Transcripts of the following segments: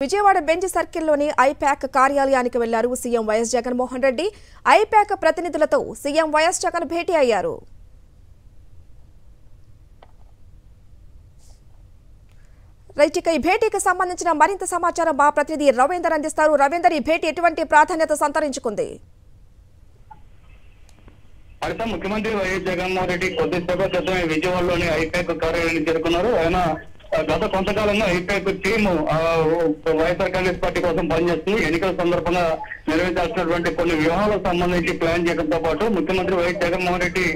Vijayawada bench సర్కిల్లోని IPAC కార్యాలయానికి వెళ్లారు CM YS Jaganmohan Reddy. IPAC ప్రతినిధులతో సీఎం వైఎస్ జగన్ భేటీ అయ్యారు. రైట్, ఇక ఈ భేటీకి సంబంధించిన మరింత సమాచారం మా ప్రతినిధి రవీందర్ అందిస్తారు. రవీందర్, ఈ భేటీ ఎటువంటి ప్రాధాన్యత సంతరించుకుంది? ముఖ్యమంత్రి వైఎస్ జగన్మోహన్ రెడ్డి కొద్దిసేపటి క్రితమే విజయవాడలోని ఐపాక్ కార్యాలయానికి చేరుకున్నారు. ఆయన గత కొంతకాలంగా ఐపాక్ టీమ్ వైఎస్ఆర్ కాంగ్రెస్ పార్టీ కోసం పనిచేస్తుంది. ఎన్నికల సందర్భంగా నిర్వహించాల్సినటువంటి కొన్ని వ్యూహాలకు సంబంధించి ప్లాన్ చేయడంతో పాటు ముఖ్యమంత్రి వైఎస్ జగన్మోహన్ రెడ్డి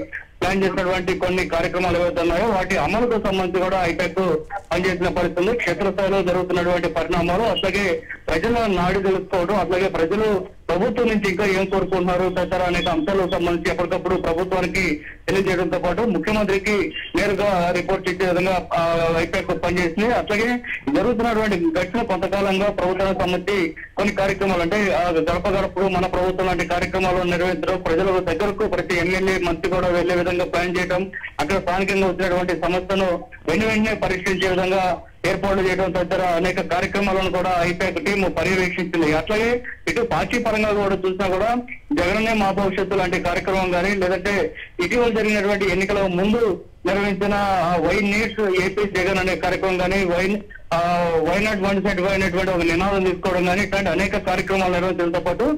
ప్లాన్ చేసినటువంటి కొన్ని కార్యక్రమాలు ఏవైతే ఉన్నాయో వాటి అమలుకు సంబంధించి కూడా ఐపాక్ పనిచేసిన పరిస్థితులు, క్షేత్రస్థాయిలో జరుగుతున్నటువంటి పరిణామాలు, అట్లాగే ప్రజల నాడి తెలుసుకోవడం, అట్లాగే ప్రజలు ప్రభుత్వం నుంచి ఇంకా ఏం కోరుకుంటున్నారు తదితర అనేక అంశాలకు సంబంధించి ఎప్పటికప్పుడు ప్రభుత్వానికి తెలియజేయడంతో పాటు ముఖ్యమంత్రికి నేరుగా రిపోర్ట్ ఇచ్చే విధంగా ఐపాక్ పనిచేసింది. అట్లాగే జరుగుతున్నటువంటి గడిచిన కొంతకాలంగా ప్రభుత్వానికి సంబంధించి కొన్ని కార్యక్రమాలు అంటే గడప గడపకు మన ప్రభుత్వం లాంటి కార్యక్రమాలు నిర్వహించడం, ప్రజల దగ్గరకు ప్రతి ఎమ్మెల్యే మంత్రి కూడా వెళ్లే విధంగా ప్లాన్ చేయడం, అక్కడ స్థానికంగా వచ్చినటువంటి సమస్యను వెంటనే పరిష్కరించే విధంగా ఏర్పాట్లు చేయడం తదితర అనేక కార్యక్రమాలను కూడా ఐపాక్ టీం పర్యవేక్షించింది. అట్లాగే ఇటు పార్టీ పరంగా కూడా చూసినా కూడా జగనన్నే మా భవిష్యత్తు లాంటి కార్యక్రమం కానీ, లేదంటే ఇటీవల జరిగినటువంటి ఎన్నికల ముందు నిర్వహించిన వై నీడ్స్ ఏపీ జగన్ అనే కార్యక్రమం కానీ, వై నాట్ 175 అనేటువంటి ఒక నినాదం తీసుకోవడం కానీ, ఇట్లాంటి అనేక కార్యక్రమాలు నిర్వహించడంతో పాటు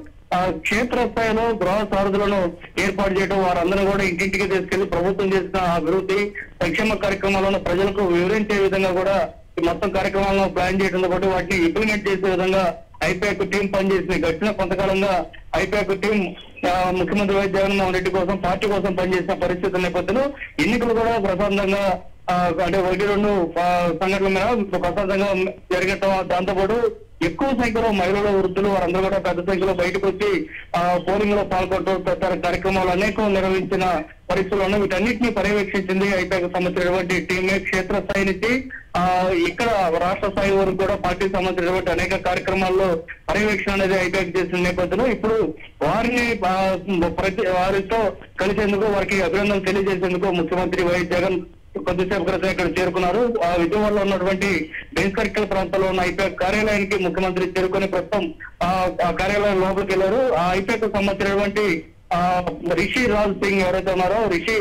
క్షేత్రస్థాయిలో గృహ సారథులను ఏర్పాటు చేయడం, వారందరూ కూడా ఇంటింటికి తీసుకెళ్లి ప్రభుత్వం చేసిన అభివృద్ధి సంక్షేమ కార్యక్రమాలను ప్రజలకు వివరించే విధంగా కూడా మొత్తం కార్యక్రమాలను ప్లాన్ చేయడంతో పాటు వాటిని ఇంప్లిమెంట్ చేసే విధంగా ఐపాక్ టీం పనిచేసింది. గడిచిన కొంతకాలంగా ఐపాక్ టీం ముఖ్యమంత్రి వైఎస్ జగన్మోహన్ రెడ్డి కోసం, పార్టీ కోసం పనిచేసిన పరిస్థితుల నేపథ్యంలో ఎన్నికలు కూడా ప్రశాంతంగా అంటే 1-2 సంఘటనల మీద ప్రశాంతంగా జరగటం, దాంతోపాటు ఎక్కువ సంఖ్యలో మహిళలు, వృద్ధులు వారందరూ కూడా పెద్ద సంఖ్యలో బయటకు వచ్చి పోలింగ్ లో పాల్గొనడం తదితర కార్యక్రమాలు అనేకం నిర్వహించిన పరిస్థితుల్లో వీటన్నిటిని పర్యవేక్షించింది ఐపాక్ సంబంధించినటువంటి టీమే. క్షేత్రస్థాయి నుంచి ఇక్కడ రాష్ట్ర స్థాయి వరకు కూడా పార్టీకి సంబంధించినటువంటి అనేక కార్యక్రమాల్లో పర్యవేక్షణ అనేది ఐపాక్ చేసిన నేపథ్యంలో ఇప్పుడు వారిని వారితో కలిసేందుకు, వారికి అభినందనలు తెలియజేసేందుకు ముఖ్యమంత్రి వైఎస్ జగన్ కొద్దిసేపు క్రితం ఇక్కడ చేరుకున్నారు. విజయవాడలో ఉన్నటువంటి బెంచ్ సర్కిల్ ప్రాంతంలో ఉన్న ఐపాక్ కార్యాలయానికి ముఖ్యమంత్రి చేరుకుని ప్రస్తుతం ఆ కార్యాలయం లోపలికి వెళ్లారు. ఆ ఐపాక్ సంబంధించినటువంటి రిషి రాజ్ సింగ్ ఎవరైతే ఉన్నారో రిషి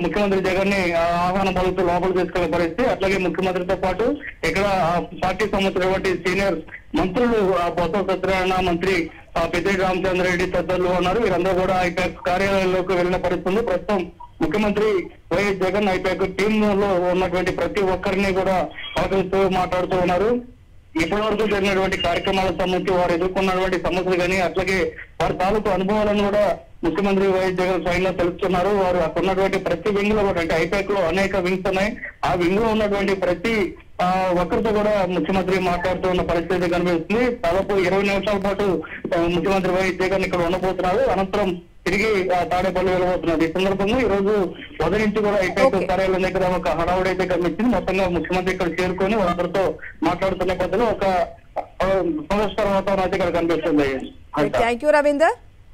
ముఖ్యమంత్రి జగన్ ని ఆహ్వానం పలుకుతూ లోపల తీసుకునే పరిస్థితి. అట్లాగే ముఖ్యమంత్రితో పాటు ఇక్కడ పార్టీకి సంబంధించినటువంటి సీనియర్ మంత్రులు బొత్స సత్యనారాయణ, మంత్రి పెద్దిరెడ్డి రామచంద్రారెడ్డి తదితరులు ఉన్నారు. వీరందరూ కూడా ఐపాక్ కార్యాలయంలోకి వెళ్లిన పరిస్థితులు. ప్రస్తుతం ముఖ్యమంత్రి వైఎస్ జగన్ ఐపాక్ టీమ్ లో ఉన్నటువంటి ప్రతి ఒక్కరిని కూడా పలకరిస్తూ మాట్లాడుతూ ఉన్నారు. ఇప్పటి వరకు జరిగినటువంటి కార్యక్రమాలకు సంబంధించి వారు ఎదుర్కొన్నటువంటి సమస్యలు కానీ, అట్లాగే వారి తాలూకు అనుభవాలను కూడా ముఖ్యమంత్రి వైఎస్ జగన్ స్వయంగా తెలుస్తున్నారు. వారు అక్కడ ఉన్నటువంటి ప్రతి వింగ్ లో కూడా, అంటే ఐపాక్ లో అనేక వింగ్స్ ఉన్నాయి, ఆ వింగ్ లో ఉన్నటువంటి ప్రతి ఒక్కరితో కూడా ముఖ్యమంత్రి మాట్లాడుతూ ఉన్న పరిస్థితి కనిపిస్తుంది. దాదాపు 20 నిమిషాల పాటు ముఖ్యమంత్రి వైఎస్ జగన్ ఇక్కడ ఉండబోతున్నారు. అనంతరం తిరిగి తాడేపల్లి వెళ్ళబోతున్నారు. ఈ సందర్భంగా ఈ రోజు ఉదయం నుంచి కూడా ఐపాక్ కార్యాలయం దగ్గర ఒక హడావుడి అయితే కనిపించింది. మొత్తంగా ముఖ్యమంత్రి ఇక్కడ చేరుకొని వారందరితో మాట్లాడుతున్న పద్ధతిలో ఒక సంతోషకర వాతావరణం అయితే ఇక్కడ కనిపిస్తుంది. Thank you Ravinder.